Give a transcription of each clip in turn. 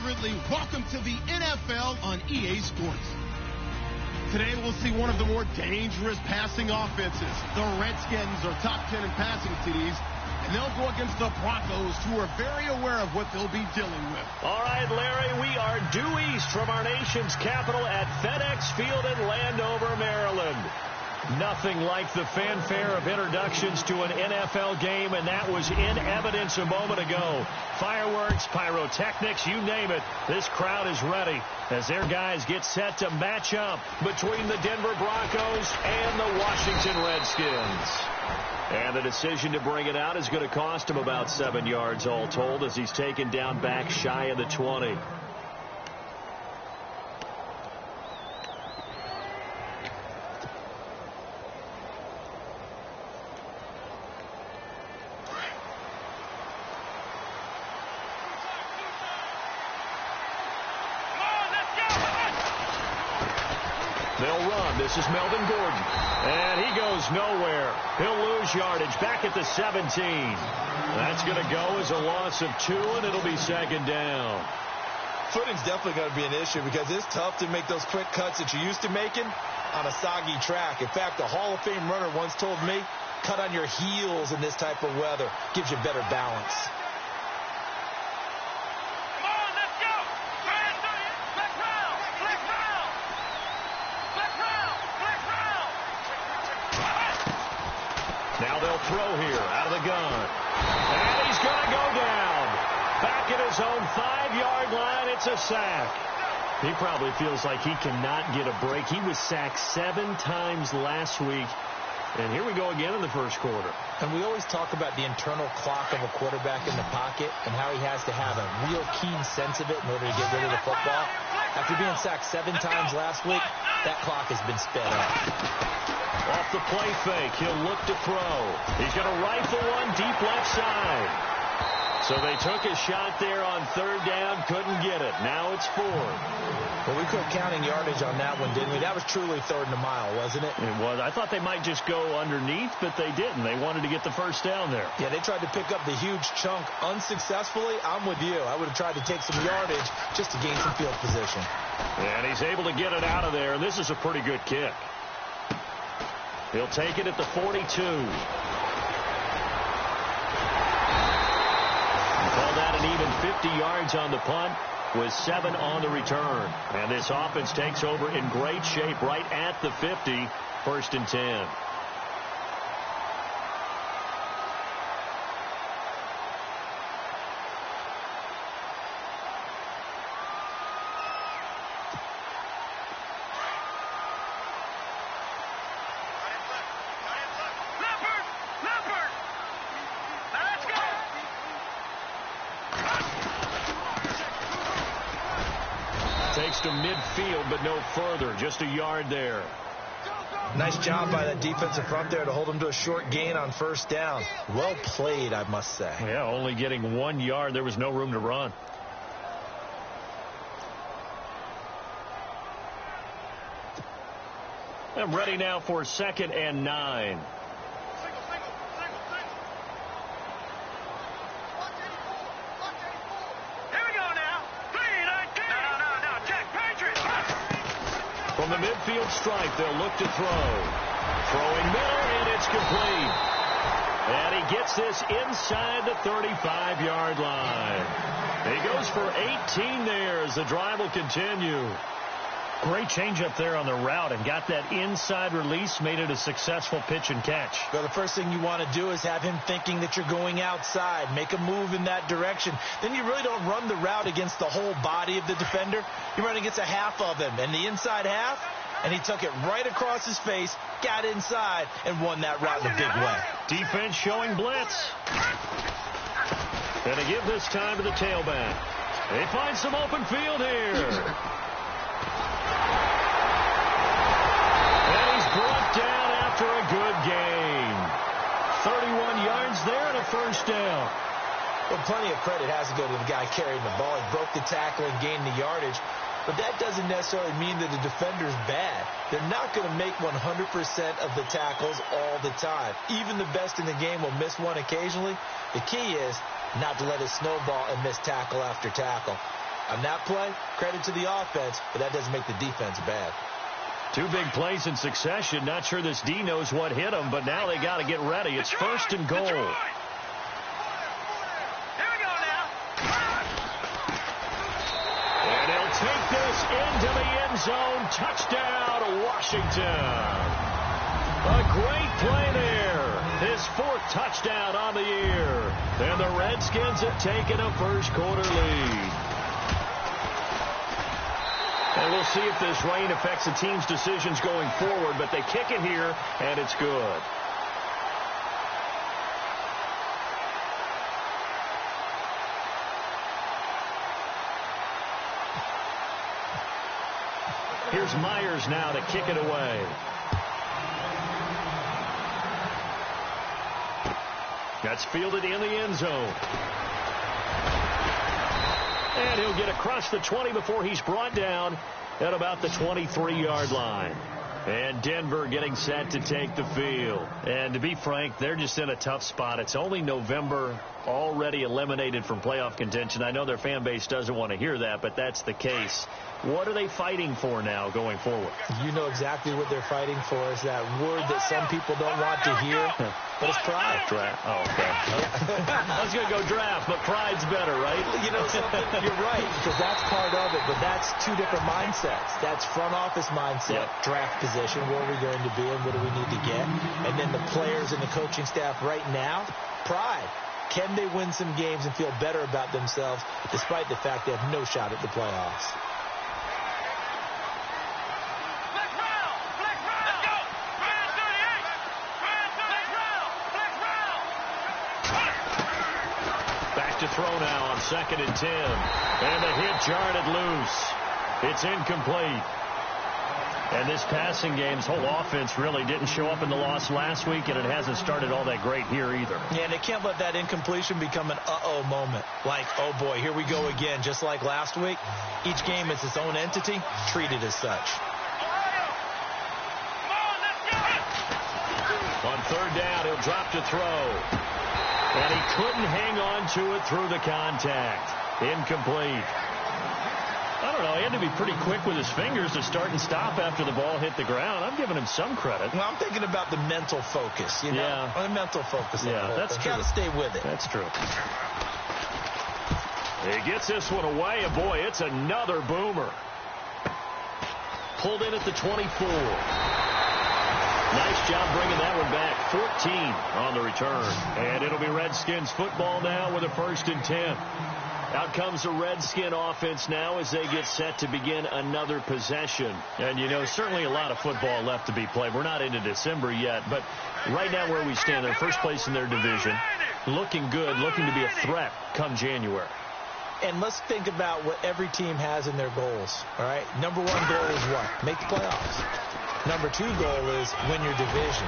Ridley. Welcome to the NFL on EA Sports. Today we'll see one of the more dangerous passing offenses. The Redskins are top 10 in passing TDs, and they'll go against the Broncos, who are very aware of what they'll be dealing with. All right, Larry, we are due east from our nation's capital at FedEx Field in Landover, Maryland. Nothing like the fanfare of introductions to an NFL game, and that was in evidence a moment ago. Fireworks, pyrotechnics, you name it. This crowd is ready as their guys get set to match up between the Denver Broncos and the Washington Redskins. And the decision to bring it out is going to cost him about 7 yards all told as he's taken down back shy of the 20. They'll run. This is Melvin Gordon. And he goes nowhere. He'll lose yardage back at the 17. That's going to go as a loss of 2, and it'll be second down. Footing's definitely going to be an issue because it's tough to make those quick cuts that you're used to making on a soggy track. In fact, a Hall of Fame runner once told me, cut on your heels in this type of weather. Gives you better balance. Now they'll throw here out of the gun. And he's going to go down. Back at his own 5-yard line, it's a sack. He probably feels like he cannot get a break. He was sacked 7 times last week. And here we go again in the first quarter. And we always talk about the internal clock of a quarterback in the pocket and how he has to have a real keen sense of it in order to get rid of the football. After being sacked 7 times last week, that clock has been sped up. Off the play fake, he'll look to throw. He's going to rifle one deep left side. So they took a shot there on 3rd down, couldn't get it. Now it's 4. Well, we quit counting yardage on that one, didn't we? That was truly 3rd and a mile, wasn't it? It was. I thought they might just go underneath, but they didn't. They wanted to get the first down there. Yeah, they tried to pick up the huge chunk unsuccessfully. I'm with you. I would have tried to take some yardage just to gain some field position. And he's able to get it out of there, and this is a pretty good kick. He'll take it at the 42. Call that an even 50 yards on the punt with 7 on the return. And this offense takes over in great shape right at the 50, 1st and 10. Takes to midfield, but no further. Just a yard there. Nice job by that defensive front there to hold him to a short gain on 1st down. Well played, I must say. Yeah, only getting 1 yard. There was no room to run. I'm ready now for 2nd and 9. From the midfield stripe, they'll look to throw. Throwing middle, and it's complete. And he gets this inside the 35-yard line. He goes for 18 there as the drive will continue. Great change up there on the route and got that inside release, made it a successful pitch and catch. Well, the first thing you want to do is have him thinking that you're going outside, make a move in that direction. Then you really don't run the route against the whole body of the defender. You run against a half of him, and the inside half, and he took it right across his face, got inside, and won that route in a big way. Defense showing blitz. And to give this time to the tailback. They find some open field here. Brought down after a good gain. 31 yards there and a 1st down. Well, plenty of credit has to go to the guy carrying the ball. He broke the tackle and gained the yardage. But that doesn't necessarily mean that the defender's bad. They're not going to make 100% of the tackles all the time. Even the best in the game will miss one occasionally. The key is not to let it snowball and miss tackle after tackle. On that play, credit to the offense, but that doesn't make the defense bad. 2 big plays in succession. Not sure this D knows what hit him, but now they got to get ready. It's 1st and goal. Here we go now. And he'll take this into the end zone. Touchdown, Washington. A great play there. His 4th touchdown on the year. And the Redskins have taken a first-quarter lead. And we'll see if this rain affects the team's decisions going forward, but they kick it here, and it's good. Here's Myers now to kick it away. That's fielded in the end zone. And he'll get across the 20 before he's brought down at about the 23-yard line. And Denver getting set to take the field. And to be frank, they're just in a tough spot. It's only November, already eliminated from playoff contention. I know their fan base doesn't want to hear that, but that's the case. What are they fighting for now going forward? You know exactly what they're fighting for. Is that word that some people don't want to hear, but it's pride. Draft. Oh, okay. I was going to go draft, but pride's better, right? You know something? You're right, because that's part of it, but that's 2 different mindsets. That's front office mindset, draft position, where are we going to be and what do we need to get? And then the players and the coaching staff right now, pride. Can they win some games and feel better about themselves despite the fact they have no shot at the playoffs? To throw now on 2nd and 10. And the hit jarred it loose. It's incomplete. And this passing game's whole offense really didn't show up in the loss last week, and it hasn't started all that great here either. Yeah, and they can't let that incompletion become an uh-oh moment. Like, oh boy, here we go again. Just like last week, each game is its own entity, treated as such. On 3rd down, he'll drop to throw. And he couldn't hang on to it through the contact. Incomplete. I don't know. He had to be pretty quick with his fingers to start and stop after the ball hit the ground. I'm giving him some credit. Well, I'm thinking about the mental focus. You know? Yeah. The mental focus. Yeah, that's true. Got to stay with it. That's true. He gets this one away, and boy, it's another boomer. Pulled in at the 24. Nice job bringing that one back. 14 on the return. And it'll be Redskins football now with a 1st and 10. Out comes the Redskin offense now as they get set to begin another possession. And, you know, certainly a lot of football left to be played. We're not into December yet, but right now where we stand, they're first place in their division. Looking good, looking to be a threat come January. And let's think about what every team has in their goals, all right? Number 1 goal is what? Make the playoffs. Number 2 goal is win your division.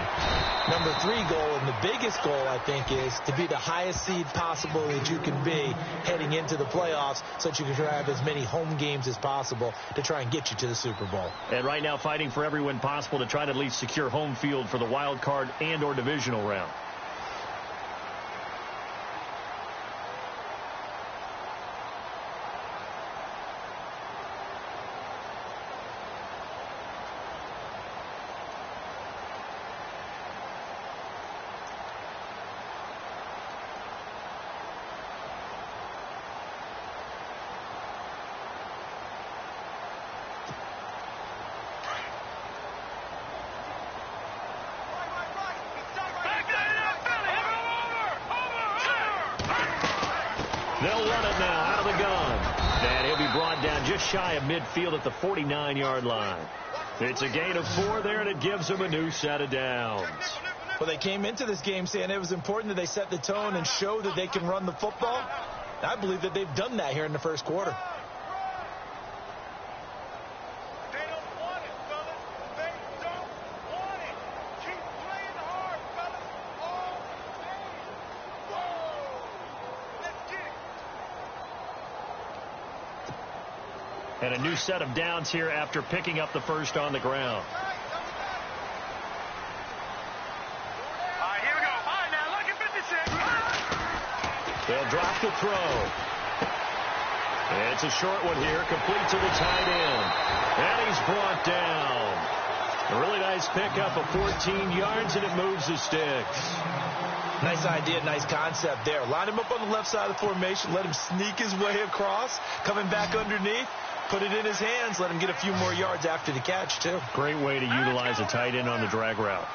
Number 3 goal, and the biggest goal, I think, is to be the highest seed possible that you can be heading into the playoffs so that you can have as many home games as possible to try and get you to the Super Bowl. And right now fighting for every win possible to try to at least secure home field for the wild card and or divisional round. They'll run it now out of the gun. And he'll be brought down just shy of midfield at the 49-yard line. It's a gain of 4 there, and it gives them a new set of downs. Well, they came into this game saying it was important that they set the tone and show that they can run the football. I believe that they've done that here in the first quarter. And a new set of downs here after picking up the first on the ground. All right, here we go. All right, now look at 56. They'll drop the throw. It's a short one here, complete to the tight end. And he's brought down. A really nice pickup of 14 yards, and it moves the sticks. Nice idea, nice concept there. Line him up on the left side of the formation, let him sneak his way across, coming back underneath, put it in his hands, let him get a few more yards after the catch, too. Great way to utilize a tight end on the drag route.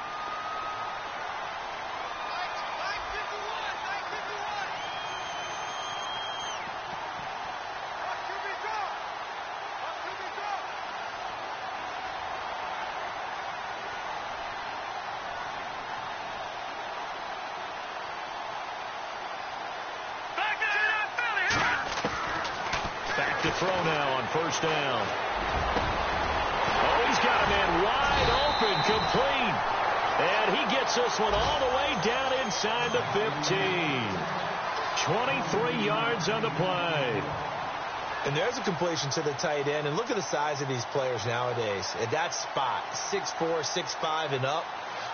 Throw now on first down. Oh, he's got a man wide open, complete. And he gets this one all the way down inside the 15. 23 yards on the play. And there's a completion to the tight end. And look at the size of these players nowadays. At that spot, 6'4", 6'5", and up.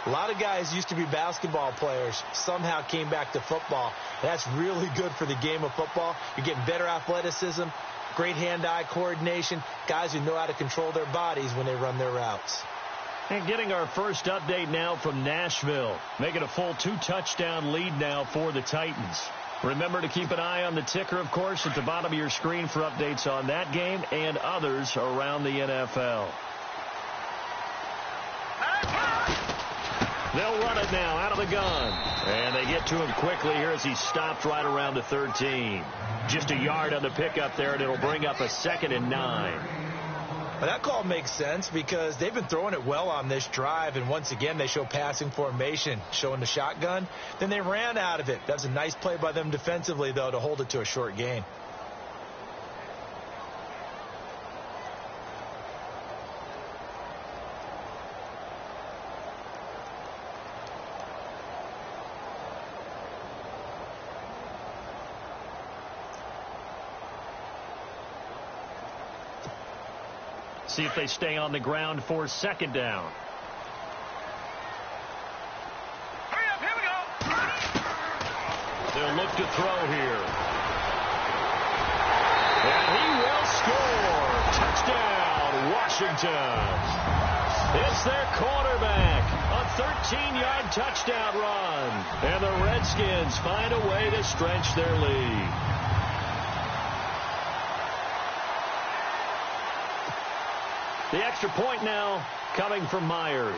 A lot of guys used to be basketball players, somehow came back to football. That's really good for the game of football. You're getting better athleticism, great hand-eye coordination, guys who know how to control their bodies when they run their routes. And getting our first update now from Nashville, making a full 2-touchdown lead now for the Titans. Remember to keep an eye on the ticker, of course, at the bottom of your screen for updates on that game and others around the NFL. They'll run it now out of the gun. And they get to him quickly here as he stopped right around the 13. Just a yard on the pickup there, and it'll bring up a 2nd and 9. Well, that call makes sense because they've been throwing it well on this drive, and once again they show passing formation, showing the shotgun. Then they ran out of it. That's a nice play by them defensively, though, to hold it to a short gain. See if they stay on the ground for 2nd down. Hurry up, here we go. They'll look to throw here. And he will score. Touchdown, Washington. It's their quarterback. A 13-yard touchdown run. And the Redskins find a way to stretch their lead. The extra point now coming from Myers.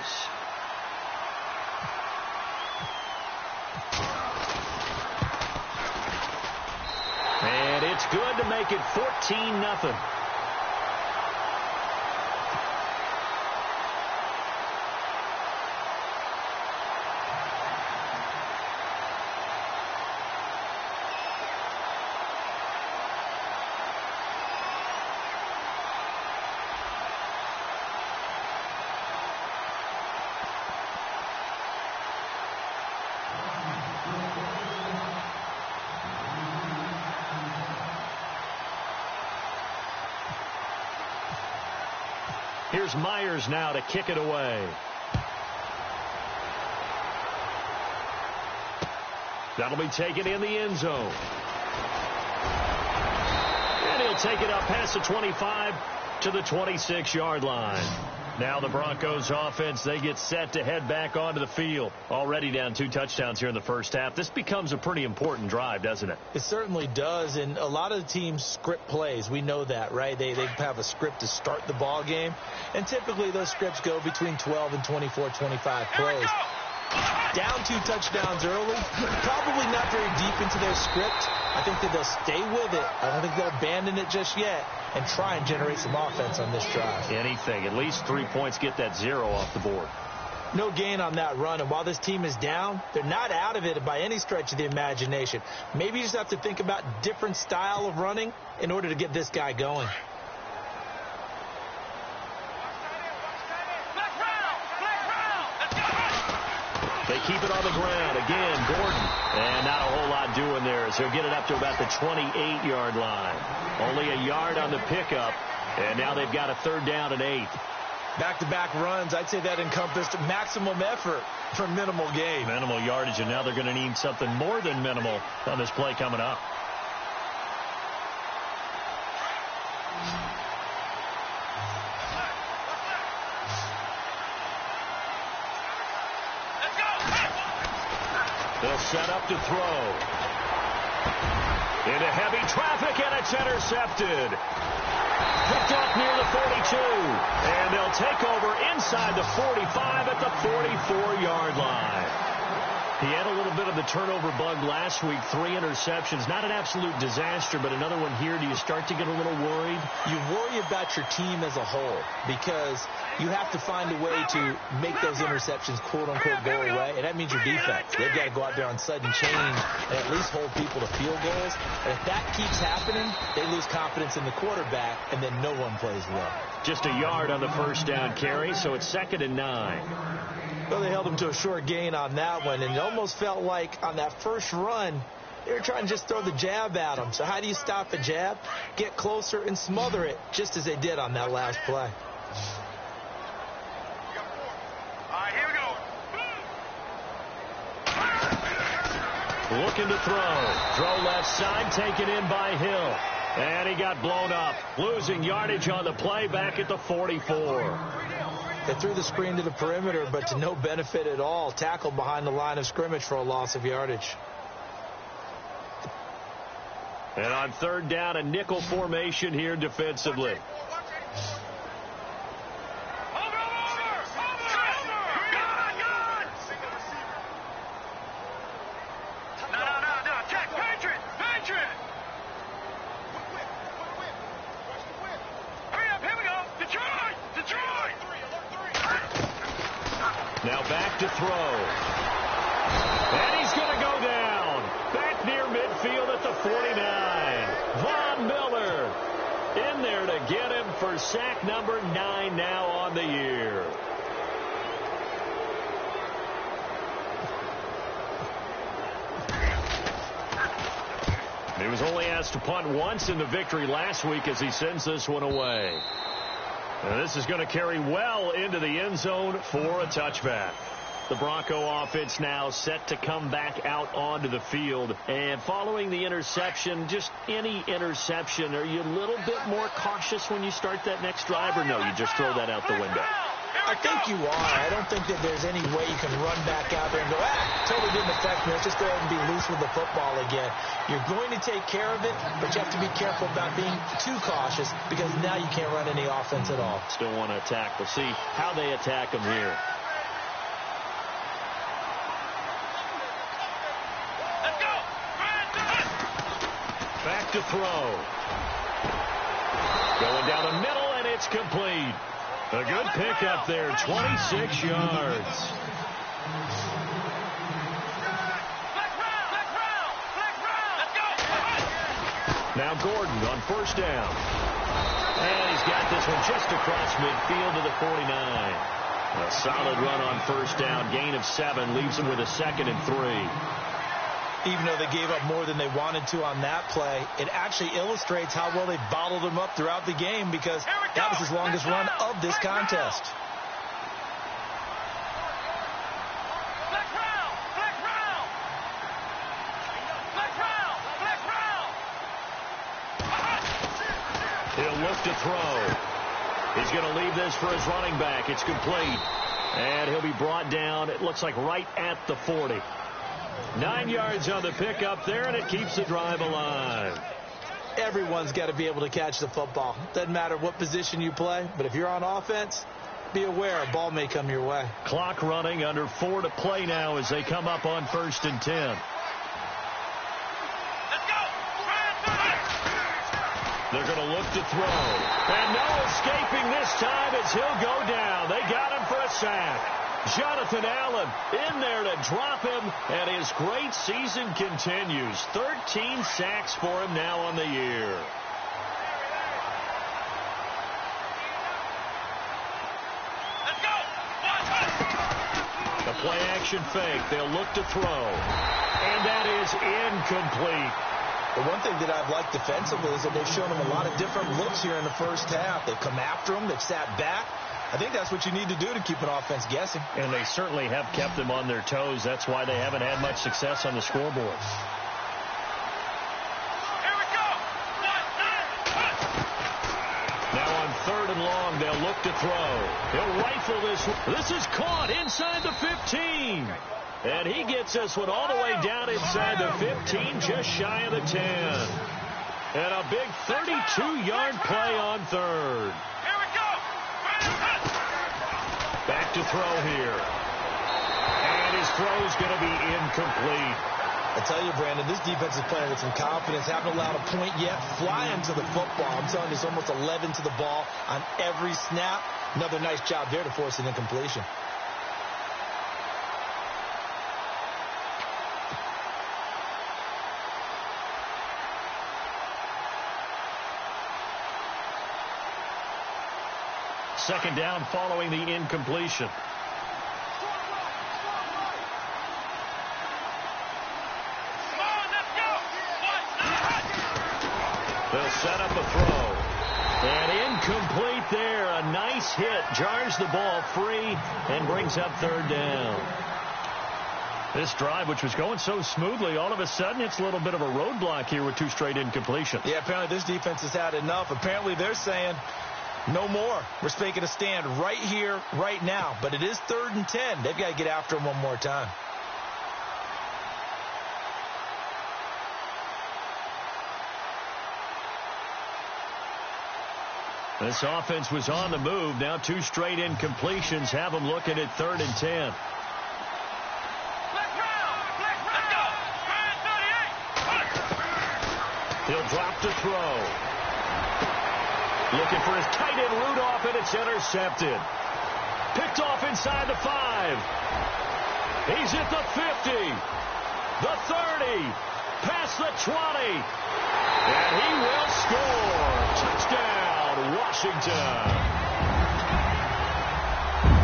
And it's good to make it 14-0. Here's Myers now to kick it away. That'll be taken in the end zone. And he'll take it up past the 25 to the 26-yard line. Now the Broncos offense, they get set to head back onto the field. Already down 2 touchdowns here in the first half. This becomes a pretty important drive, doesn't it? It certainly does, and a lot of the teams script plays. We know that, right? They have a script to start the ball game, and typically those scripts go between 12 and 24, 25 plays. Down 2 touchdowns early, probably not very deep into their script. I think that they'll stay with it. I don't think they'll abandon it just yet and try and generate some offense on this drive. Anything. At least 3 points, get that 0 off the board. No gain on that run, and while this team is down, they're not out of it by any stretch of the imagination. Maybe you just have to think about different style of running in order to get this guy going. They keep it on the ground. Again, Gordon. And not a whole lot doing there as he'll get it up to about the 28-yard line. Only a yard on the pickup. And now they've got a 3rd down and 8. Back-to-back runs, I'd say that encompassed maximum effort for minimal gain. Minimal yardage, and now they're going to need something more than minimal on this play coming up. They'll set up to throw. Into heavy traffic, and it's intercepted. Picked up near the 42. And they'll take over inside the 45 at the 44-yard line. He had a little bit of the turnover bug last week, 3 interceptions. Not an absolute disaster, but another one here. Do you start to get a little worried? You worry about your team as a whole because you have to find a way to make those interceptions, quote-unquote, go away, and that means your defense. They've got to go out there on sudden change and at least hold people to field goals. And if that keeps happening, they lose confidence in the quarterback, and then no one plays well. Just a yard on the first down carry, so it's 2nd and 9. Well, they held him to a short gain on that one, and it almost felt like on that first run, they were trying to just throw the jab at him. So how do you stop a jab? Get closer and smother it, just as they did on that last play. Here we go. Looking to throw. Throw left side, taken in by Hill. And he got blown up. Losing yardage on the play back at the 44. They threw the screen to the perimeter, but to no benefit at all. Tackled behind the line of scrimmage for a loss of yardage. And on 3rd down, a nickel formation here defensively. Now back to throw. And he's going to go down. Back near midfield at the 49. Von Miller in there to get him for sack number 9 now on the year. He was only asked to punt once in the victory last week as he sends this one away. And this is going to carry well into the end zone for a touchback. The Bronco offense now set to come back out onto the field. And following the interception, just any interception, are you a little bit more cautious when you start that next drive, or no, you just throw that out the window? I think you are. I don't think that there's any way you can run back out there and go, totally didn't affect me. Let's just go ahead and be loose with the football again. You're going to take care of it, but you have to be careful about being too cautious because now you can't run any offense at all. Still want to attack. We'll see how they attack them here. Let's go. Back to throw. Going down the middle, and it's complete. A good pickup there, 26 yards. Now Gordon on 1st down. And he's got this one just across midfield to the 49. A solid run on 1st down. Gain of 7 leaves him with a 2nd and 3. Even though they gave up more than they wanted to on that play, it actually illustrates how well they bottled them up throughout the game because that was his longest run of this contest. He'll look to throw. He's going to leave this for his running back. It's complete. And he'll be brought down, it looks like right at the 40. 9 yards on the pickup there, and it keeps the drive alive. Everyone's got to be able to catch the football. Doesn't matter what position you play, but if you're on offense, be aware a ball may come your way. Clock running, under 4 to play now as they come up on 1st and 10. Let's go. They're going to look to throw. And no escaping this time as he'll go down. They got him for a sack. Jonathan Allen in there to drop him, and his great season continues. 13 sacks for him now on the year. Let's go. The play action fake. They'll look to throw. And that is incomplete. The one thing that I've liked defensively is that they've shown him a lot of different looks here in the first half. They've come after him. They've sat back. I think that's what you need to do to keep an offense guessing. And they certainly have kept them on their toes. That's why they haven't had much success on the scoreboard. Here we go. Now on 3rd and long, they'll look to throw. He'll rifle this. This is caught inside the 15. And he gets this one all the way down inside the 15, just shy of the 10. And a big 32-yard play on third. Here we go. Back to throw here. And his throw's going to be incomplete. I tell you, Brandon, this defense is playing with some confidence. Haven't allowed a point yet. Flying to the football. I'm telling you, it's almost 11 to the ball on every snap. Another nice job there to force an incompletion. Second down following the incompletion. They'll set up a throw. And incomplete there. A nice hit. Jars the ball free and brings up third down. This drive, which was going so smoothly, all of a sudden it's a little bit of a roadblock here with two straight incompletions. Yeah, apparently this defense has had enough. Apparently they're saying no more. We're making a stand right here, right now. But it is 3rd and 10. They've got to get after him one more time. This offense was on the move. Now two straight incompletions have them looking at 3rd and 10. He'll drop to throw. Looking for his tight end Rudolph, and it's intercepted. Picked off inside the 5. He's at the 50. The 30. Past the 20. And he will score. Touchdown, Washington.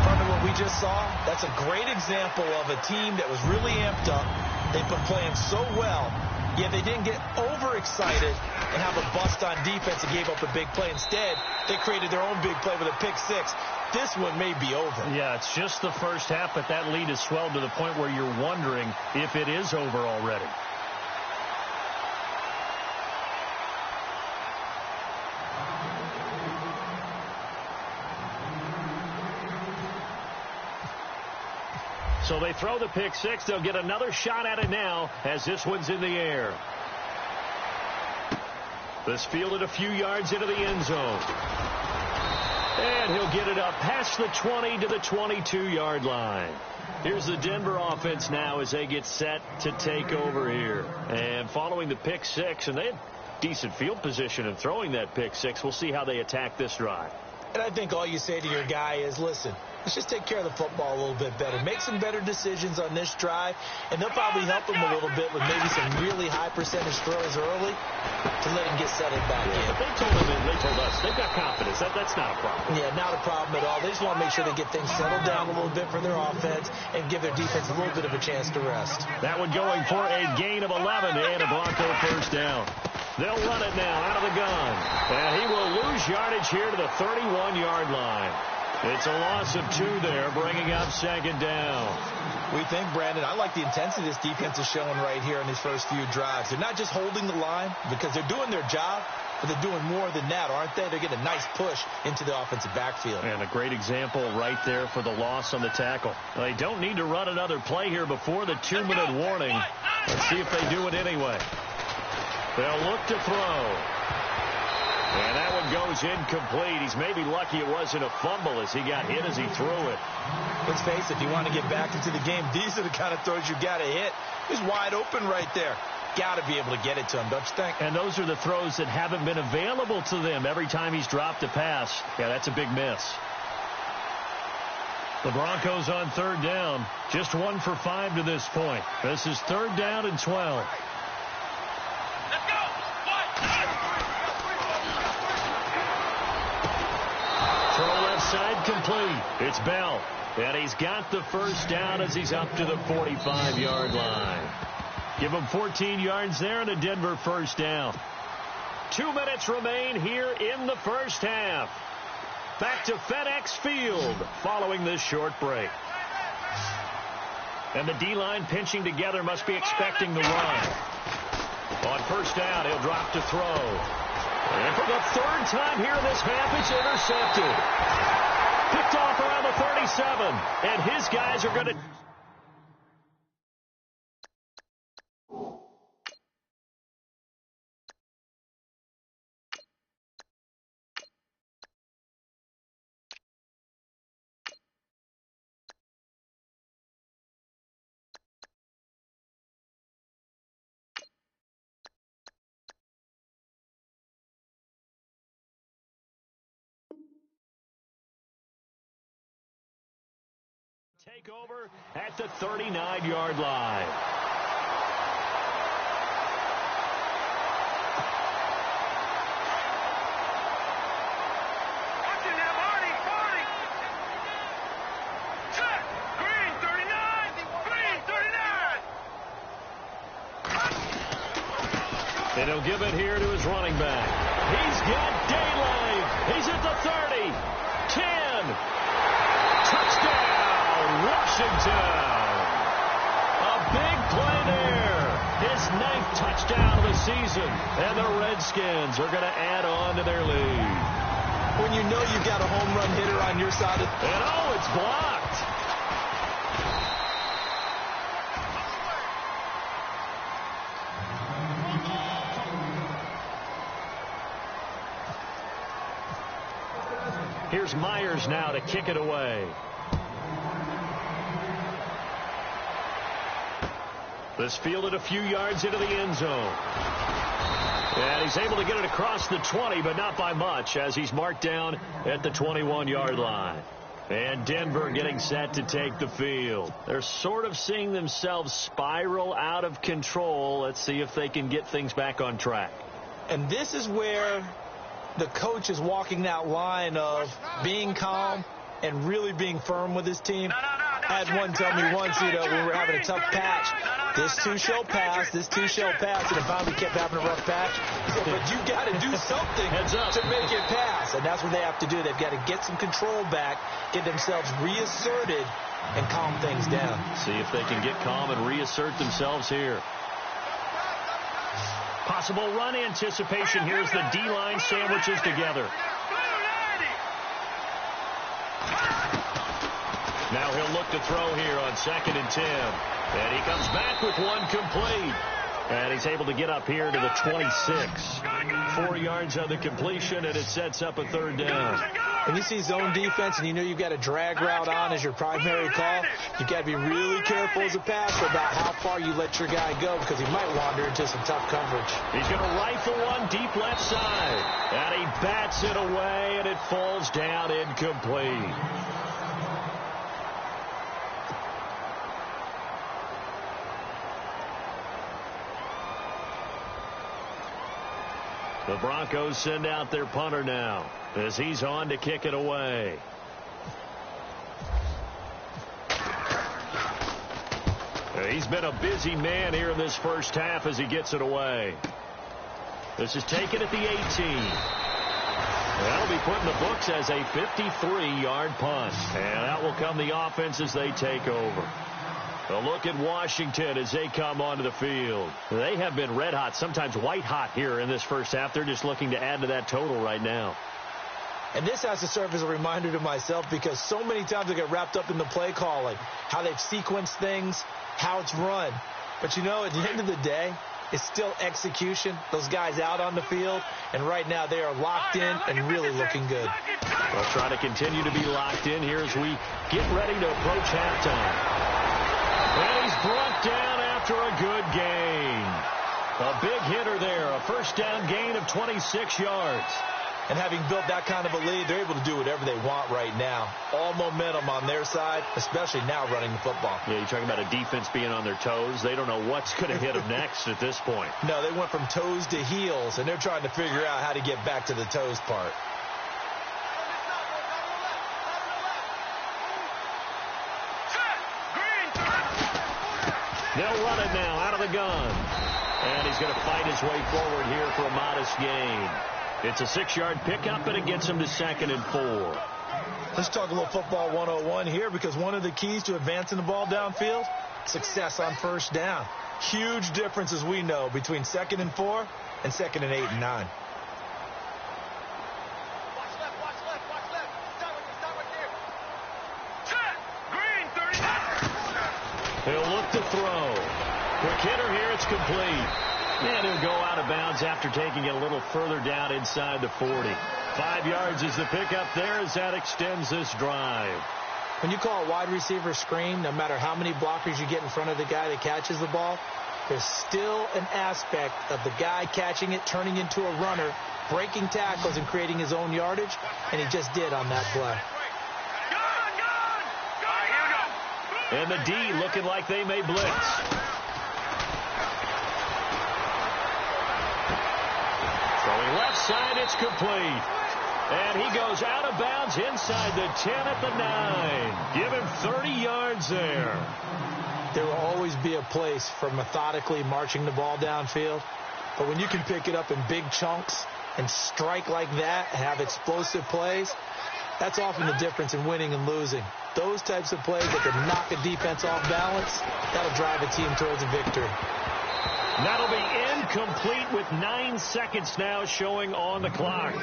From what we just saw, that's a great example of a team that was really amped up. They've been playing so well. Yeah, they didn't get overexcited and have a bust on defense and gave up a big play. Instead, they created their own big play with a pick 6. This one may be over. Yeah, it's just the first half, but that lead has swelled to the point where you're wondering if it is over already. So they throw the pick 6. They'll get another shot at it now as this one's in the air. This fielded a few yards into the end zone. And he'll get it up past the 20 to the 22-yard line. Here's the Denver offense now as they get set to take over here. And following the pick 6, and they had decent field position in throwing that pick 6. We'll see how they attack this drive. And I think all you say to your guy is, listen, let's just take care of the football a little bit better. Make some better decisions on this drive, and they'll probably help him a little bit with maybe some really high percentage throws early to let him get settled back in. But they told him and they told us they've got confidence. That's not a problem. Yeah, not a problem at all. They just want to make sure they get things settled down a little bit for their offense and give their defense a little bit of a chance to rest. That one going for a gain of 11 and a Bronco first down. They'll run it now out of the gun. And he will lose yardage here to the 31-yard line. It's a loss of 2 there, bringing up second down. We think, Brandon, I like the intensity this defense is showing right here in these first few drives. They're not just holding the line because they're doing their job, but they're doing more than that, aren't they? They're getting a nice push into the offensive backfield. And a great example right there for the loss on the tackle. They don't need to run another play here before the 2-minute warning. Let's see if they do it anyway. They'll look to throw. And that one goes incomplete. He's maybe lucky it wasn't a fumble as he got hit as he threw it. Let's face it, if you want to get back into the game, these are the kind of throws you got to hit. He's wide open right there. Got to be able to get it to him, don't you think? And those are the throws that haven't been available to them every time he's dropped a pass. Yeah, that's a big miss. The Broncos on 3rd down. Just 1 for 5 to this point. This is 3rd down and 12. Side complete. It's Bell. And he's got the first down as he's up to the 45-yard line. Give him 14 yards there and a Denver first down. 2 minutes remain here in the first half. Back to FedEx Field following this short break. And the D-line pinching together must be expecting the run. On first down, he'll drop to throw. And for the 3rd time here in this half, it's intercepted. Picked off around the 37, and his guys are going to Take over at the 39-yard line. And he'll give it here to his running back. He's got daylight. He's at the 30, 10. Touchdown, Washington. A big play there. His 9th touchdown of the season. And the Redskins are going to add on to their lead. When you know you've got a home run hitter on your side. And oh, it's blocked. Here's Myers now to kick it away. This fielded a few yards into the end zone. And he's able to get it across the 20, but not by much, as he's marked down at the 21-yard line. And Denver getting set to take the field. They're sort of seeing themselves spiral out of control. Let's see if they can get things back on track. And this is where the coach is walking that line of being calm and really being firm with his team. I had one tell me once, when we were having a tough patch, this too shall pass, and it finally kept having a rough patch. He said, but you got to do something to make it pass. And that's what they have to do. They've got to get some control back, get themselves reasserted, and calm things down. See if they can get calm and reassert themselves here. Possible run anticipation here as the D-line sandwiches together. Now he'll look to throw here on 2nd and 10. And he comes back with one complete. And he's able to get up here to the 26. 4 yards on the completion, and it sets up a 3rd down. When you see zone defense and you know you've got a drag route on as your primary call, you've got to be really careful as a passer about how far you let your guy go, because he might wander into some tough coverage. He's going to rifle one deep left side. And he bats it away, and it falls down incomplete. The Broncos send out their punter now as he's on to kick it away. He's been a busy man here in this first half as he gets it away. This is taken at the 18. That'll be put in the books as a 53-yard punt. And out will come the offense as they take over. A look at Washington as they come onto the field. They have been red hot, sometimes white hot here in this first half. They're just looking to add to that total right now. And this has to serve as a reminder to myself, because so many times I get wrapped up in the play calling, how they've sequenced things, how it's run. But, at the end of the day, it's still execution. Those guys out on the field, and right now they are locked in and really looking good. They'll try to continue to be locked in here as we get ready to approach halftime. And he's brought down after a good gain. A big hitter there, a first down gain of 26 yards. And having built that kind of a lead, they're able to do whatever they want right now. All momentum on their side, especially now running the football. Yeah, you're talking about a defense being on their toes. They don't know what's going to hit them next at this point. No, they went from toes to heels, and they're trying to figure out how to get back to the toes part. They'll run it now out of the gun. And he's going to fight his way forward here for a modest gain. It's a 6-yard pickup, and it gets him to 2nd and 4. Let's talk a little football 101 here, because one of the keys to advancing the ball downfield, success on first down. Huge difference, as we know, between 2nd and 4 and 2nd and 8 and 9. He'll look to throw. Quick hitter here. It's complete. And he'll go out of bounds after taking it a little further down inside the 40. 5 yards is the pickup there as that extends this drive. When you call a wide receiver screen, no matter how many blockers you get in front of the guy that catches the ball, there's still an aspect of the guy catching it, turning into a runner, breaking tackles and creating his own yardage, and he just did on that play. And the D looking like they may blitz. Throwing left side, it's complete. And he goes out of bounds inside the 10 at the 9. Give him 30 yards there. There will always be a place for methodically marching the ball downfield. But when you can pick it up in big chunks and strike like that and have explosive plays, that's often the difference in winning and losing. Those types of plays that can knock a defense off balance, that'll drive a team towards a victory. That'll be incomplete with 9 seconds now showing on the clock.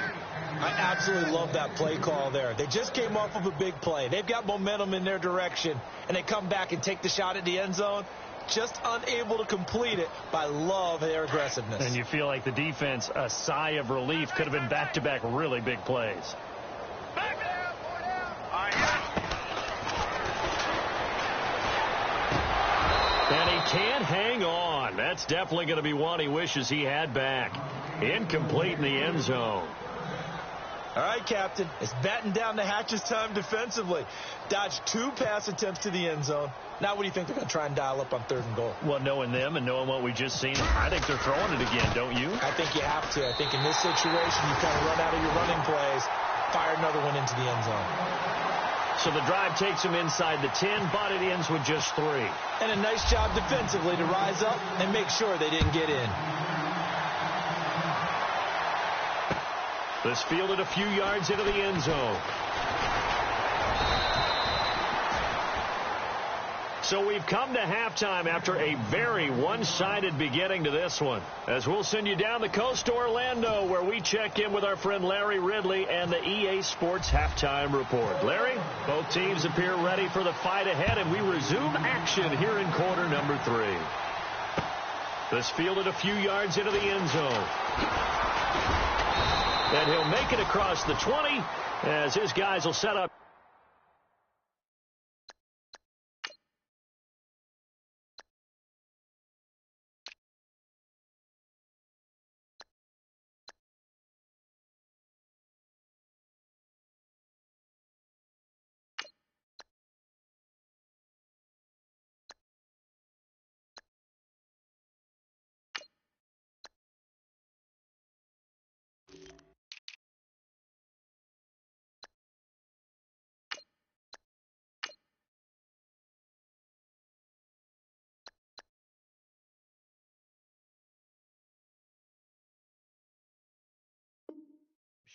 I absolutely love that play call there. They just came off of a big play. They've got momentum in their direction, and they come back and take the shot at the end zone, just unable to complete it. But I love their aggressiveness. And you feel like the defense, a sigh of relief, could have been back-to-back really big plays. And he can't hang on. That's definitely going to be one he wishes he had back. Incomplete in the end zone. All right, Captain. It's batten down the hatches time defensively. Dodged 2 pass attempts to the end zone. Now what do you think they're going to try and dial up on 3rd and goal? Well, knowing them and knowing what we just seen, I think they're throwing it again, don't you? I think you have to. I think in this situation, you kind of run out of your running plays, fire another one into the end zone. So the drive takes him inside the 10, but it ends with just 3. And a nice job defensively to rise up and make sure they didn't get in. This fielded a few yards into the end zone. So we've come to halftime after a very one-sided beginning to this one. As we'll send you down the coast to Orlando, where we check in with our friend Larry Ridley and the EA Sports Halftime Report. Larry, both teams appear ready for the fight ahead, and we resume action here in quarter number 3. This fielded a few yards into the end zone. And he'll make it across the 20 as his guys will set up.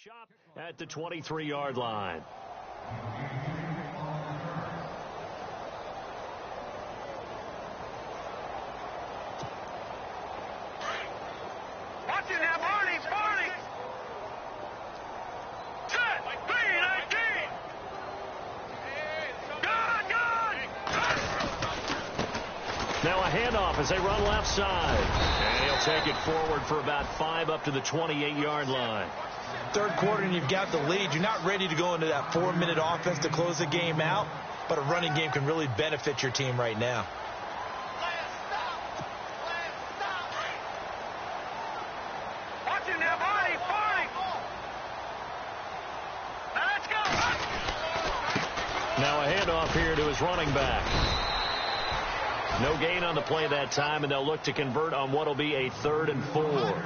Shot at the 23-yard line. Watch it now, Barney! Set! 3-19! Now a handoff as they run left side. And he'll take it forward for about 5 up to the 28-yard line. 3rd quarter and you've got the lead. You're not ready to go into that 4-minute offense to close the game out, but a running game can really benefit your team right now. Watch it now, Barney! Now let's go! Now a handoff here to his running back. No gain on the play that time, and they'll look to convert on what will be a 3rd and 4.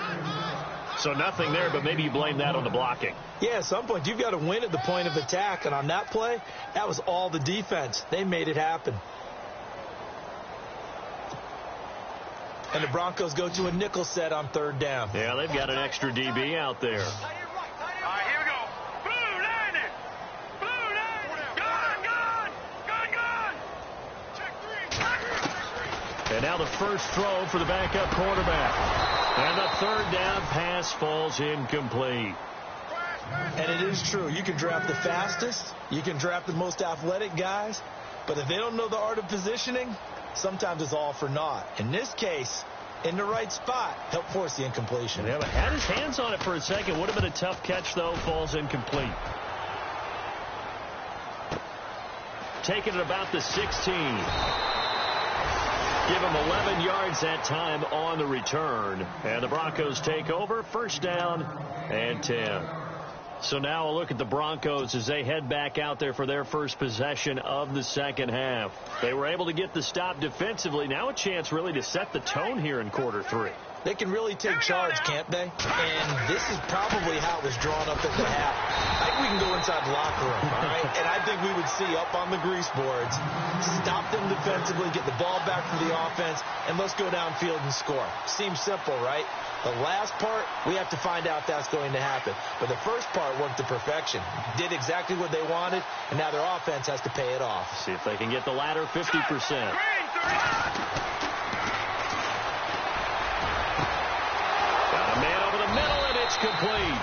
So nothing there, but maybe you blame that on the blocking. Yeah, at some point, you've got to win at the point of attack. And on that play, that was all the defense. They made it happen. And the Broncos go to a nickel set on 3rd down. Yeah, they've got an extra DB out there. All right, here we go. Blue landing! Gun! Check 3! And now the first throw for the backup quarterback. And the 3rd down pass falls incomplete. And it is true. You can draft the fastest. You can draft the most athletic guys. But if they don't know the art of positioning, sometimes it's all for naught. In this case, in the right spot, help force the incompletion. Yeah, but had his hands on it for a second. Would have been a tough catch, though. Falls incomplete. Taking it about the 16. Give him 11 yards that time on the return. And the Broncos take over. 1st down and 10. So now a look at the Broncos as they head back out there for their first possession of the second half. They were able to get the stop defensively. Now a chance really to set the tone here in quarter 3. They can really take charge, can't they? And this is probably how it was drawn up at the half. I think we can go inside the locker room, all right? And I think we would see up on the grease boards, stop them defensively, get the ball back for the offense, and let's go downfield and score. Seems simple, right? The last part, we have to find out if that's going to happen. But the first part worked to perfection. Did exactly what they wanted, and now their offense has to pay it off. See if they can get the latter 50%. It's complete.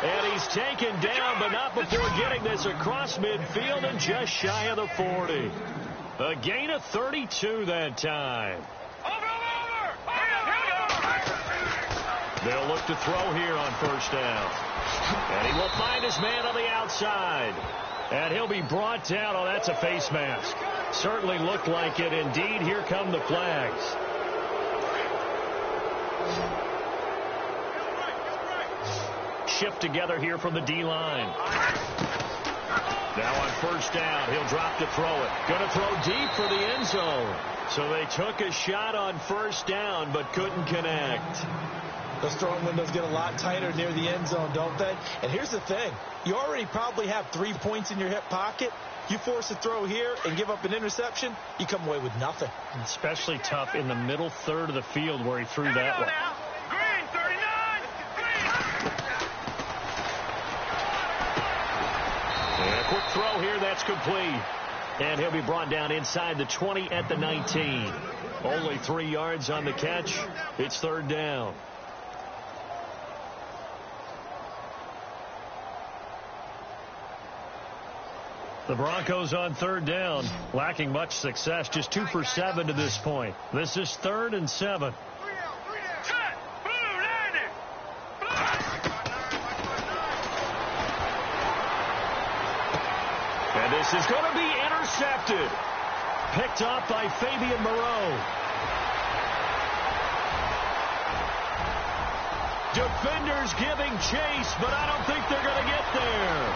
And he's taken down, but not before getting this across midfield and just shy of the 40. A gain of 32 that time. They'll look to throw here on first down. And he will find his man on the outside. And he'll be brought down. Oh, that's a face mask. Certainly looked like it. Indeed, here come the flags. Shift together here from the D-line. Now on first down, he'll drop to throw it. Going to throw deep for the end zone. So they took a shot on first down, but couldn't connect. Those throwing windows get a lot tighter near the end zone, don't they? And here's the thing. You already probably have 3 points in your hip pocket. You force a throw here and give up an interception, you come away with nothing. Especially tough in the middle third of the field where he threw that one. Green, 39. And a quick throw here, that's complete. And he'll be brought down inside the 20 at the 19. Only 3 yards on the catch. It's third down. The Broncos on third down, lacking much success, just 2 for 7 to this point. This is 3rd and 7. And this is going to be intercepted. Picked off by Fabian Moreau. Defenders giving chase, but I don't think they're going to get there.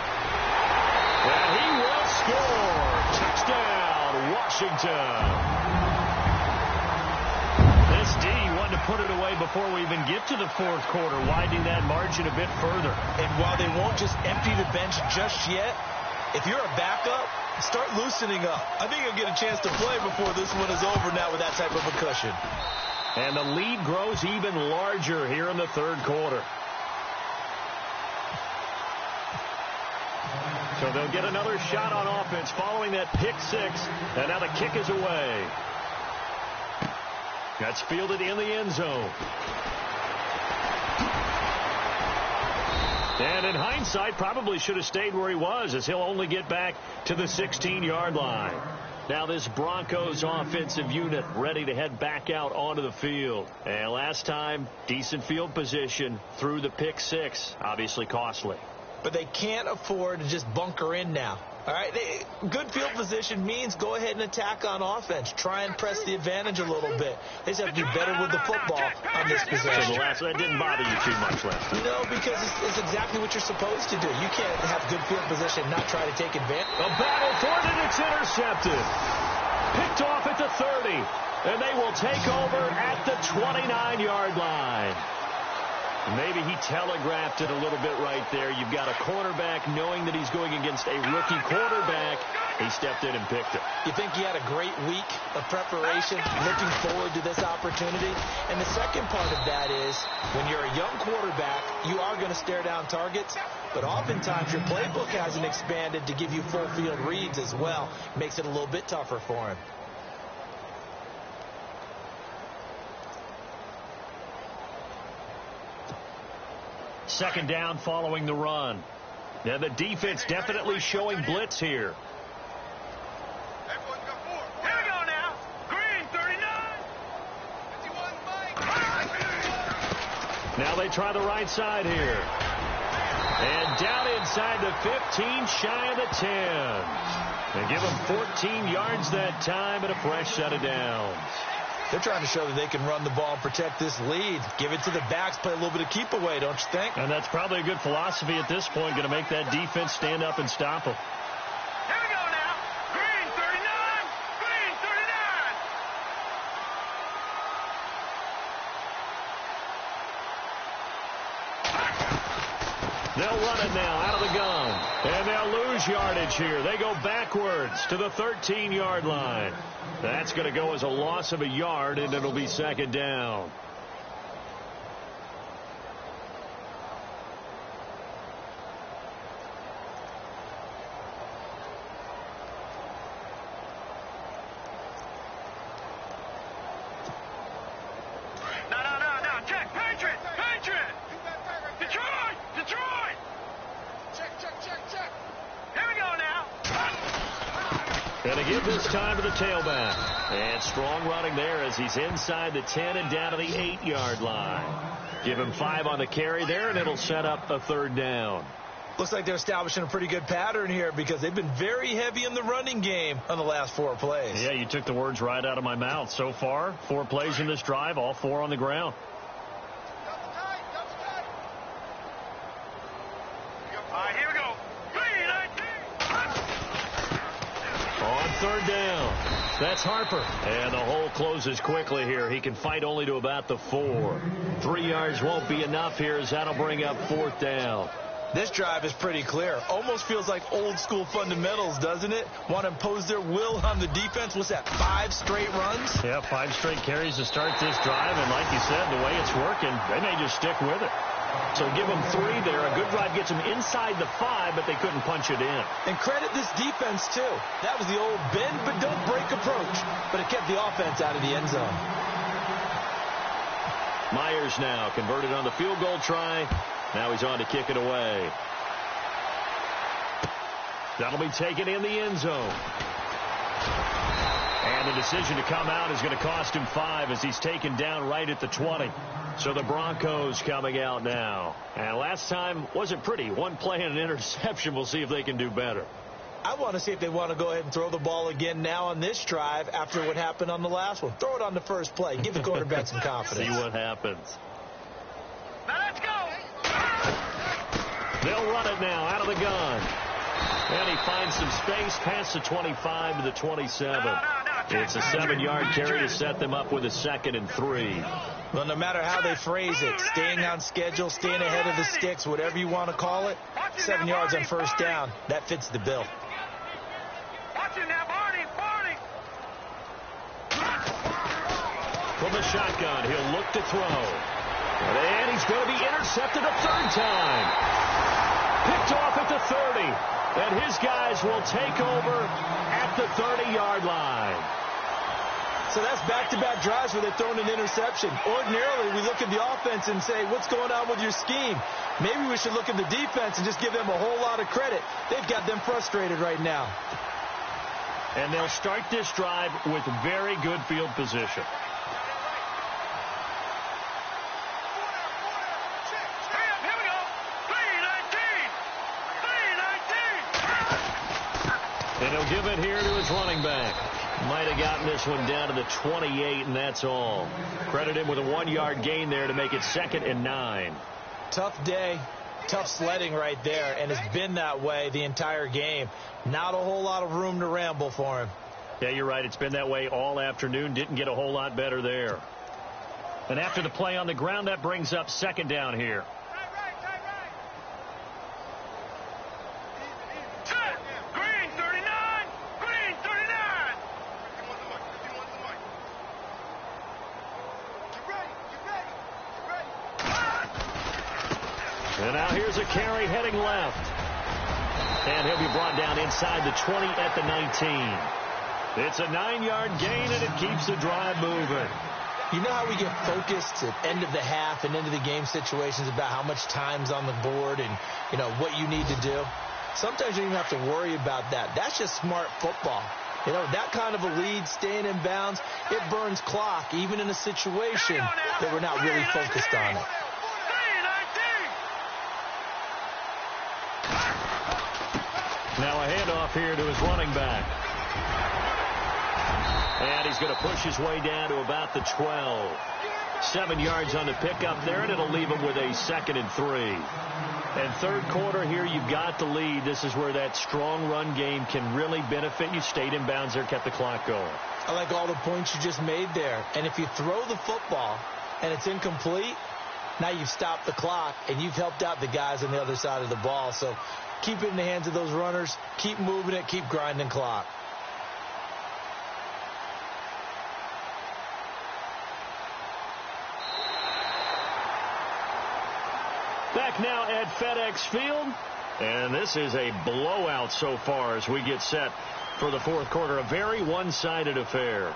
And he will score. Touchdown, Washington. This D wanted to put it away before we even get to the fourth quarter, widening that margin a bit further. And while they won't just empty the bench just yet, if you're a backup, start loosening up. I think you'll get a chance to play before this one is over now with that type of a cushion. And the lead grows even larger here in the third quarter. So they'll get another shot on offense following that pick six. And now the kick is away. That's fielded in the end zone. And in hindsight, probably should have stayed where he was, as he'll only get back to the 16-yard line. Now this Broncos offensive unit ready to head back out onto the field. And last time, decent field position through the pick six. Obviously costly. But they can't afford to just bunker in now. All right, good field position means go ahead and attack on offense. Try and press the advantage a little bit. They just have to be better with the football on this possession. So that didn't bother you too much last time. No, because it's exactly what you're supposed to do. You can't have good field position and not try to take advantage. A battle for it, and it's intercepted. Picked off at the 30, and they will take over at the 29-yard line. Maybe he telegraphed it a little bit right there. You've got a quarterback knowing that he's going against a rookie quarterback. He stepped in and picked it. You think he had a great week of preparation, looking forward to this opportunity? And the second part of that is, when you're a young quarterback, you are going to stare down targets, but oftentimes your playbook hasn't expanded to give you full field reads as well. Makes it a little bit tougher for him. Second down following the run. Now the defense definitely showing blitz here. Here we go now. Green, 39. 51, Now they try the right side here. And down inside the 15, shy of the 10. They give him 14 yards that time and a fresh set of downs. They're trying to show that they can run the ball and protect this lead. Give it to the backs, play a little bit of keep away, don't you think? And that's probably a good philosophy at this point, going to make that defense stand up and stop them. Here we go now. Green 39. Green 39. They'll run it now out of the gun. And they'll lose yardage here. They go backwards to the 13-yard line. That's going to go as a loss of a yard, and it'll be second down. No. Check. Patriot. Detroit. Check. Here we go now. Going to give this time to the tailback. And strong running there as he's inside the 10 and down to the 8-yard line. Give him 5 on the carry there, and it'll set up a third down. Looks like they're establishing a pretty good pattern here because they've been very heavy in the running game on the last 4 plays. Yeah, you took the words right out of my mouth. So far, 4 plays in this drive, all 4 on the ground. All right, here we go. Green 19. On third down, that's Harper. And the hole closes quickly here. He can fight only to about the 4. 3 yards won't be enough here as that'll bring up fourth down. This drive is pretty clear. Almost feels like old school fundamentals, doesn't it? Want to impose their will on the defense. What's that, 5 straight runs? Yeah, 5 straight carries to start this drive. And like you said, the way it's working, they may just stick with it. So give them 3 there. A good drive gets them inside the 5, but they couldn't punch it in. And credit this defense, too. That was the old bend but don't break approach. But it kept the offense out of the end zone. Myers now converted on the field goal try. Now he's on to kick it away. That'll be taken in the end zone. And the decision to come out is going to cost him 5 as he's taken down right at the 20. So the Broncos coming out now. And last time wasn't pretty. 1 play and an interception. We'll see if they can do better. I want to see if they want to go ahead and throw the ball again now on this drive after what happened on the last one. Throw it on the first play. Give the quarterback some confidence. See what happens. Now let's go. They'll run it now out of the gun. And he finds some space past the 25 to the 27. It's a 7-yard carry to set them up with a 2nd and 3. Well, no matter how they phrase it, staying on schedule, staying ahead of the sticks, whatever you want to call it, 7 yards on first down, that fits the bill. Watch it now, Barney. From the shotgun, he'll look to throw. And he's going to be intercepted a 3rd time. Picked off at the 30. And his guys will take over at the 30-yard line. So that's back-to-back drives where they're throwing an interception. Ordinarily, we look at the offense and say, what's going on with your scheme? Maybe we should look at the defense and just give them a whole lot of credit. They've got them frustrated right now. And they'll start this drive with very good field position. And he'll give it here to his running back. Might have gotten this one down to the 28, and that's all. Credit him with a 1-yard gain there to make it 2nd and 9. Tough day, tough sledding right there, and it's been that way the entire game. Not a whole lot of room to ramble for him. Yeah, you're right. It's been that way all afternoon. Didn't get a whole lot better there. And after the play on the ground, that brings up 2nd down here. And now here's a carry heading left. And he'll be brought down inside the 20 at the 19. It's a 9-yard gain, and it keeps the drive moving. You know how we get focused at end of the half and into the game situations about how much time's on the board and, you know, what you need to do? Sometimes you don't even have to worry about that. That's just smart football. You know, that kind of a lead, staying in bounds, it burns clock, even in a situation that we're not really focused on it. Now a handoff here to his running back. And he's going to push his way down to about the 12. 7 yards on the pickup there, and it'll leave him with a 2nd and 3. And third quarter here, you've got the lead. This is where that strong run game can really benefit you. Stayed in bounds there, kept the clock going. I like all the points you just made there. And if you throw the football and it's incomplete, now you've stopped the clock and you've helped out the guys on the other side of the ball. So keep it in the hands of those runners. Keep moving it. Keep grinding clock. Back now at FedEx Field. And this is a blowout so far as we get set for the fourth quarter. A very one-sided affair.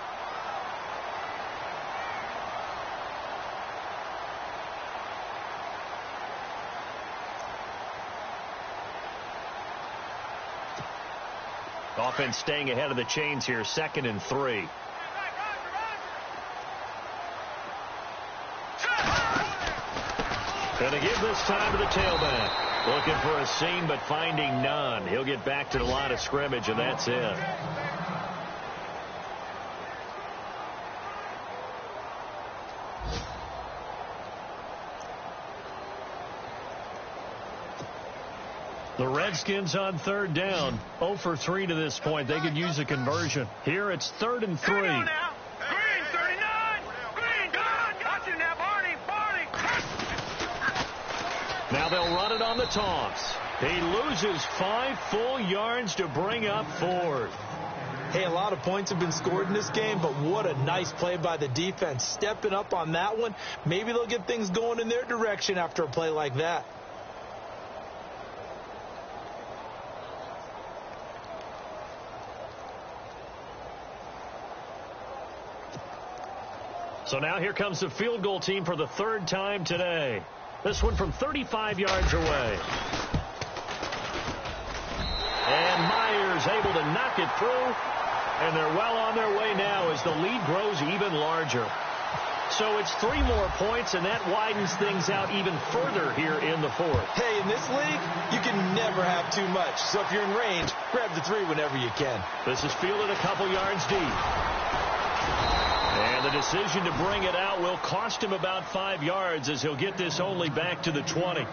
Offense staying ahead of the chains here. 2nd and 3. Going to give this time to the tailback. Looking for a seam, but finding none. He'll get back to the line of scrimmage, and that's it. The Redskins on third down. 0 for 3 to this point. They could use a conversion. Here it's 3rd and 3. Green 39. Green, God, got you now, Barney. Now they'll run it on the toss. He loses 5 full yards to bring up 4th. Hey, a lot of points have been scored in this game, but what a nice play by the defense. Stepping up on that one. Maybe they'll get things going in their direction after a play like that. So now here comes the field goal team for the 3rd time today. This one from 35 yards away. And Myers able to knock it through. And they're well on their way now as the lead grows even larger. So it's 3 more points, and that widens things out even further here in the 4th. Hey, in this league, you can never have too much. So if you're in range, grab the 3 whenever you can. This is fielded a couple yards deep. And the decision to bring it out will cost him about 5 yards as he'll get this only back to the 20.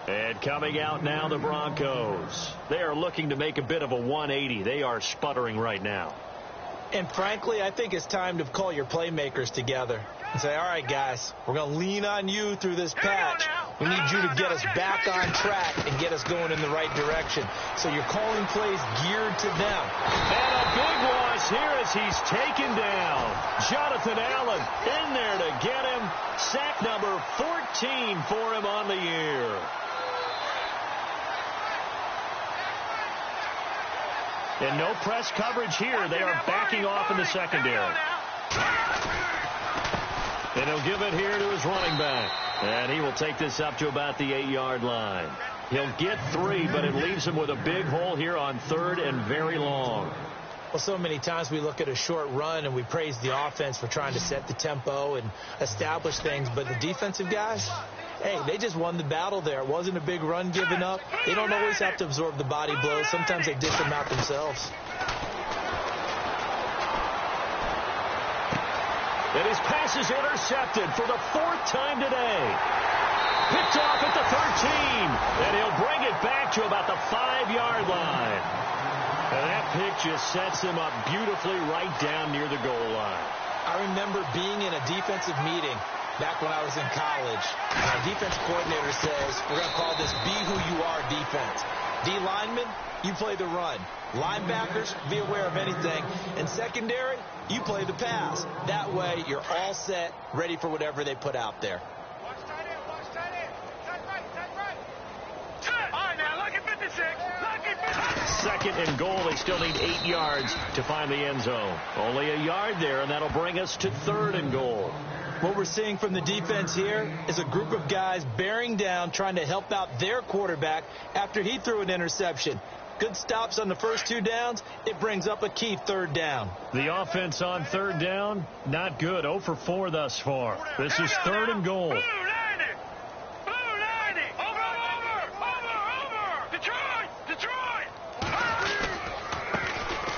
And coming out now, the Broncos. They are looking to make a bit of a 180. They are sputtering right now. And frankly, I think it's time to call your playmakers together and say, all right, guys, we're going to lean on you through this patch. We need you to get us back on track and get us going in the right direction. So you're calling plays geared to them. And a big loss here as he's taken down. Jonathan Allen in there to get him. Sack number 14 for him on the year. And no press coverage here. They are backing off in the secondary. And he'll give it here to his running back. And he will take this up to about the 8-yard line. He'll get 3, but it leaves him with a big hole here on 3rd and very long. Well, so many times we look at a short run and we praise the offense for trying to set the tempo and establish things. But the defensive guys, hey, they just won the battle there. It wasn't a big run given up. They don't always have to absorb the body blows. Sometimes they dish them out themselves. And his pass is intercepted for the 4th time today. Picked off at the 13. And he'll bring it back to about the 5-yard line. And that pick just sets him up beautifully right down near the goal line. I remember being in a defensive meeting back when I was in college. And our defense coordinator says, we're going to call this be who you are defense. D linemen, you play the run. Linebackers, be aware of anything. And secondary, you play the pass. That way, you're all set, ready for whatever they put out there. Watch tight end. Tight right. All right, now, lucky 56. Lucky 56. 2nd and goal. They still need 8 yards to find the end zone. Only a yard there, and that'll bring us to 3rd and goal. What we're seeing from the defense here is a group of guys bearing down, trying to help out their quarterback after he threw an interception. Good stops on the first 2 downs. It brings up a key 3rd down. The offense on 3rd down, not good. 0 for 4 thus far. This is 3rd and goal. Blue 90. Over. Detroit.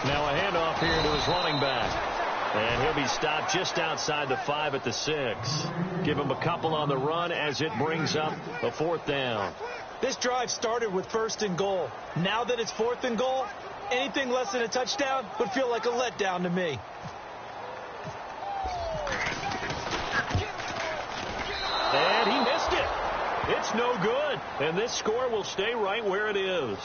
Now a handoff here to his running back. And he'll be stopped just outside the 5 at the 6. Give him a couple on the run as it brings up a 4th down. This drive started with 1st and goal. Now that it's 4th and goal, anything less than a touchdown would feel like a letdown to me. And he missed it. It's no good. And this score will stay right where it is.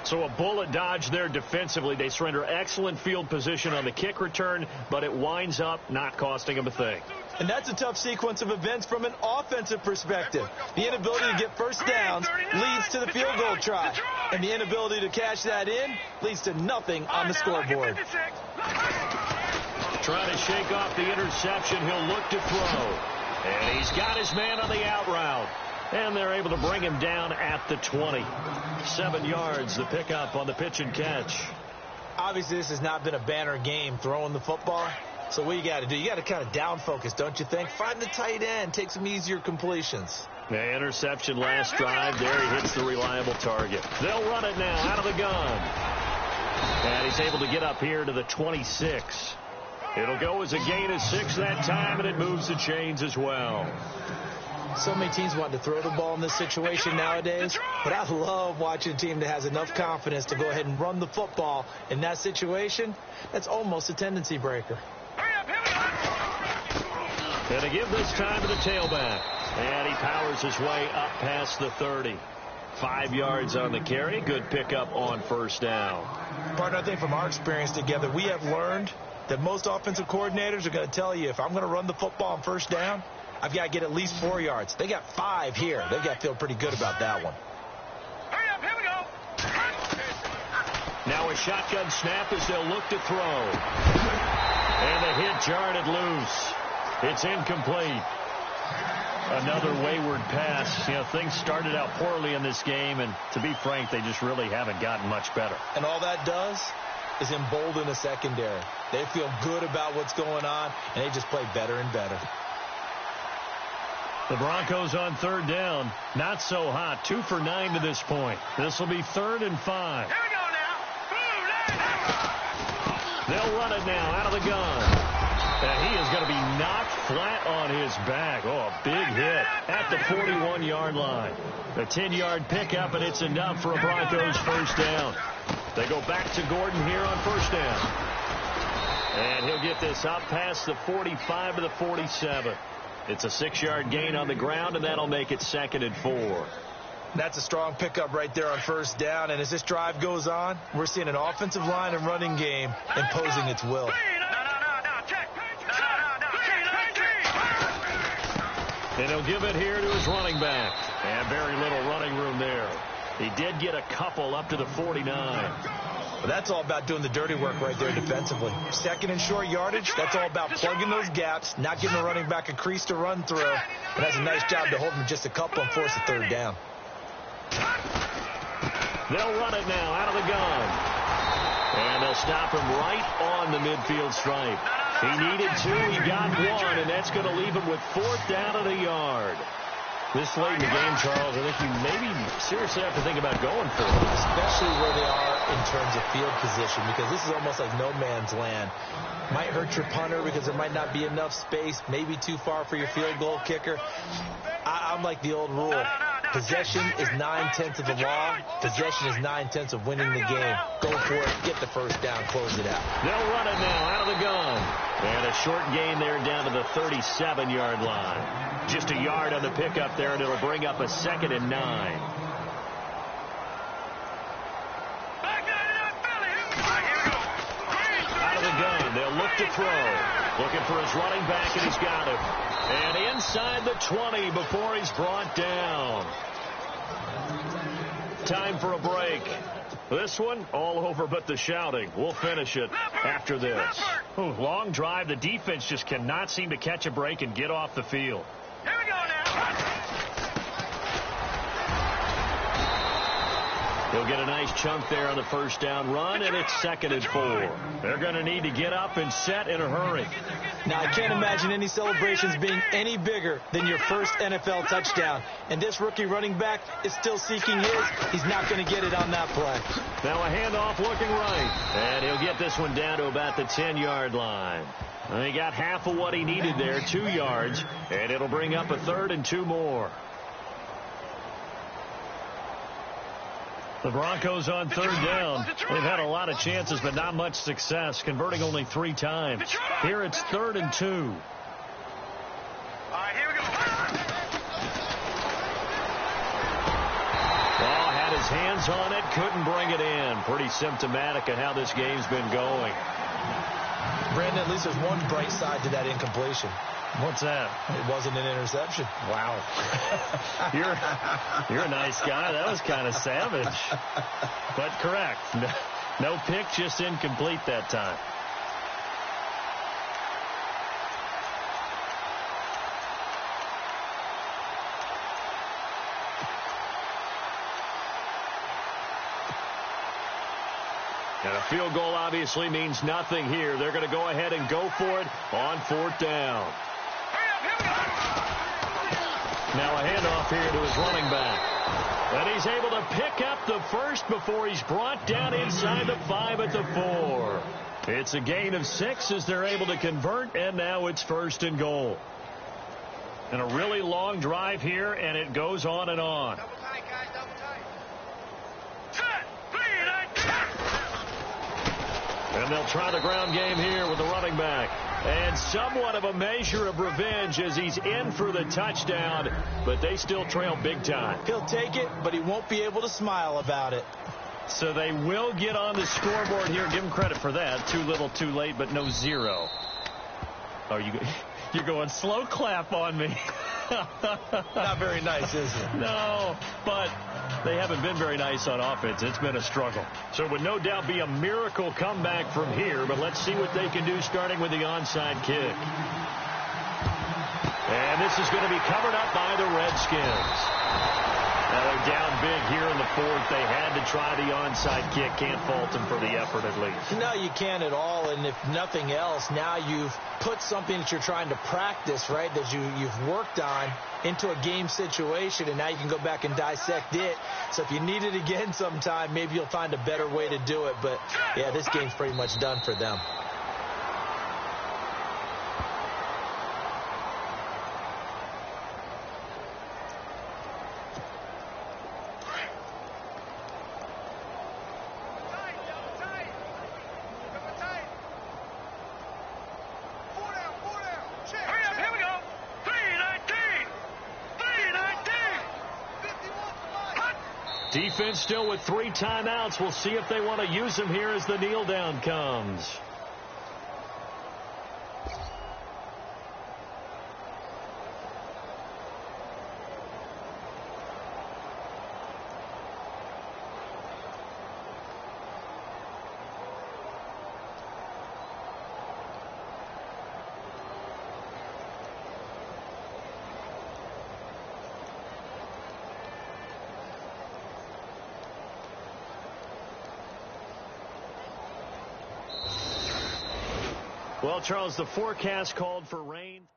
So a bullet dodge there defensively. They surrender excellent field position on the kick return, but it winds up not costing them a thing. And that's a tough sequence of events from an offensive perspective. The inability to get first downs leads to the field goal try. And the inability to cash that in leads to nothing on the scoreboard. Trying to shake off the interception. He'll look to throw. And he's got his man on the out route. And they're able to bring him down at the 20. 7 yards, the pickup on the pitch and catch. Obviously, this has not been a banner game throwing the football. So what you got to do, you got to kind of down focus, don't you think? Find the tight end, take some easier completions. The interception last drive. There he hits the reliable target. They'll run it now out of the gun. And he's able to get up here to the 26. It'll go as a gain of 6 that time, and it moves the chains as well. So many teams want to throw the ball in this situation nowadays, but I love watching a team that has enough confidence to go ahead and run the football in that situation. That's almost a tendency breaker. And to give this time to the tailback. And he powers his way up past the 30. 5 yards on the carry. Good pickup on 1st down. Partner, I think from our experience together, we have learned that most offensive coordinators are going to tell you, if I'm going to run the football on 1st down, I've got to get at least 4 yards. They got 5 here. They've got to feel pretty good about that one. Hurry up, here we go. Now a shotgun snap as they'll look to throw. And the hit jarred it loose. It's incomplete. Another wayward pass. You know, things started out poorly in this game, and to be frank, they just really haven't gotten much better. And all that does is embolden the secondary. They feel good about what's going on, and they just play better and better. The Broncos on 3rd down. Not so hot. 2 for 9 to this point. This will be 3rd and 5. Here we go now. They'll run it now out of the gun. And he is going to be knocked flat on his back. Oh, a big hit at the 41-yard line. A 10-yard pickup, and it's enough for a Broncos 1st down. They go back to Gordon here on 1st down. And he'll get this up past the 45 to the 47. It's a 6-yard gain on the ground, and that'll make it 2nd and 4. That's a strong pickup right there on 1st down. And as this drive goes on, we're seeing an offensive line and running game imposing its will. And he'll give it here to his running back. And very little running room there. He did get a couple up to the 49. Well, that's all about doing the dirty work right there defensively. 2nd and short yardage, that's all about plugging those gaps, not giving the running back a crease to run through. And that's a nice job to hold him just a couple and force a 3rd down. They'll run it now out of the gun. And they'll stop him right on the midfield stripe. He needed 2, he got 1, and that's going to leave him with 4th down at a yard. This late in the game, Charles, I think you maybe seriously have to think about going for it. Especially where they are in terms of field position, because this is almost like no man's land. Might hurt your punter because there might not be enough space, maybe too far for your field goal kicker. I'm like the old rule. Possession is 9/10 of the law. Possession is 9/10 of winning the game. Go for it. Get the 1st down. Close it out. They'll run it now out of the gun. And a short gain there down to the 37-yard line. Just a yard on the pickup there, and it'll bring up a 2nd and 9. Out of the gun. They'll look to throw. Looking for his running back, and he's got him. And inside the 20 before he's brought down. Time for a break. This one, all over but the shouting. We'll finish it after this. Ooh, long drive. The defense just cannot seem to catch a break and get off the field. Here we go now. He'll They'll get a nice chunk there on the first down run, and it's 2nd and 4. They're going to need to get up and set in a hurry. Now, I can't imagine any celebrations being any bigger than your first NFL touchdown. And this rookie running back is still seeking his. He's not going to get it on that play. Now a handoff looking right. And he'll get this one down to about the 10-yard line. He got half of what he needed there, 2 yards. And it'll bring up a 3rd and 2 more. The Broncos on 3rd down. They've had a lot of chances, but not much success, converting only 3 times. Here it's 3rd and 2. All right, here we go. Ball had his hands on it, couldn't bring it in. Pretty symptomatic of how this game's been going. Brandon, at least there's one bright side to that incompletion. What's that? It wasn't an interception. Wow. You're a nice guy. That was kind of savage. But correct. No pick, just incomplete that time. And a field goal obviously means nothing here. They're going to go ahead and go for it on 4th down. Now a handoff here to his running back. And he's able to pick up the first before he's brought down inside the 5 at the 4. It's a gain of 6 as they're able to convert, and now it's 1st and goal. And a really long drive here, and it goes on and on. Double tight, guys, double tight. And they'll try the ground game here with the running back. And somewhat of a measure of revenge as he's in for the touchdown, but they still trail big time. He'll take it, but he won't be able to smile about it. So they will get on the scoreboard here. Give him credit for that. Too little, too late, but no 0. Oh, you're going slow clap on me. Not very nice, is it? No, but they haven't been very nice on offense. It's been a struggle. So it would no doubt be a miracle comeback from here, but let's see what they can do starting with the onside kick. And this is going to be covered up by the Redskins. Now they're down big here in the 4th. They had to try the onside kick. Can't fault them for the effort at least. No, you can't at all. And if nothing else, now you've put something that you're trying to practice, right, that you've worked on into a game situation, and now you can go back and dissect it. So if you need it again sometime, maybe you'll find a better way to do it. But, yeah, this game's pretty much done for them. Defense still with 3 timeouts. We'll see if they want to use them here as the kneel down comes. Well, Charles, the forecast called for rain.